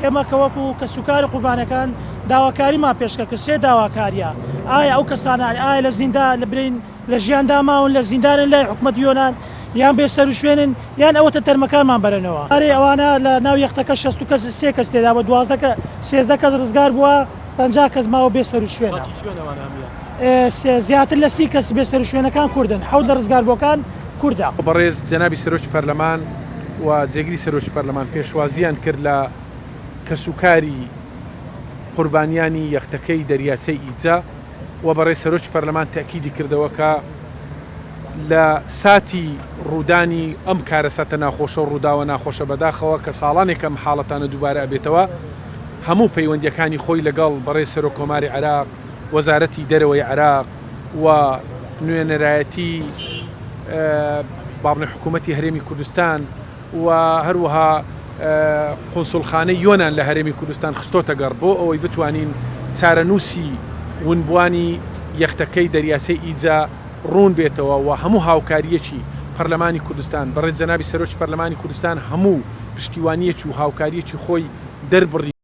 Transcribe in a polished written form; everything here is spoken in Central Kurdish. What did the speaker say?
ئێمە کە وەکو کە سوکاری قوربانەکان داواکاریمان پێشکە کە سێ داواکاریە ئایا ئەو کەسانە ئایا لە زیندان لە برین لە ژیاندا ماون لە زیندانن لای حکوومەت یۆنان یان بێسەر و شوێنن یان ئەوەتە تەرمەکانمان بەرەنەوە ئەرێ ئەوانە لە ناو یەختەکە 63 کەس تێدا بە 13 کەس ڕزگار بووە 50 کەس ماوە بێسەر و شوێنە زیاتر لە 30 کەس بێسەر و شوێنەکان کوردن حەوت لە ڕزگاربووەکان کووردا. بەڕێز جەنابی سەرۆکی پەرلەمان و جێگیری سەرۆکی پەرلەمان پێشوازیان کرد لە کەسوکاری قوربانیانی یەختەکەی دەریاچەی ئیجا و بەڕێز سەرۆکی پەرلەمان تاکیدی کردەوە کە لە ساتی ڕوودانی ئەم کارەساتە ناخۆشە و ڕووداوە ناخۆشە بەداخەوە کە ساڵانێکم حاڵەتانە دووبارە ئەبێتەوە هەموو پەیوەندیەکانی خۆی لەگەڵ بەڕێز سەرۆک کۆماری عێراق وەزارەتی دەرەوەی عێراق و نوێنەرایەتی باڵێ حکوومەتی هەرێمی کوردستان و هەروەها قۆنسوڵخانەی یۆنان لە هەرێمی کوردستان خستۆتە گەڕ بۆ ئەوەی بتوانین چارەنووسی ونبوانی یەختەکەی دەریاچەی ئیجا ڕوون بێتەوە و هەموو هاوکاریەکی پەرلەمانی کوردستان بەڕێز جەنابی سەرۆکی پەرلەمانی کوردستان هەموو پشتیوانیەکی و هاوکاریەکی خۆی دەربڕی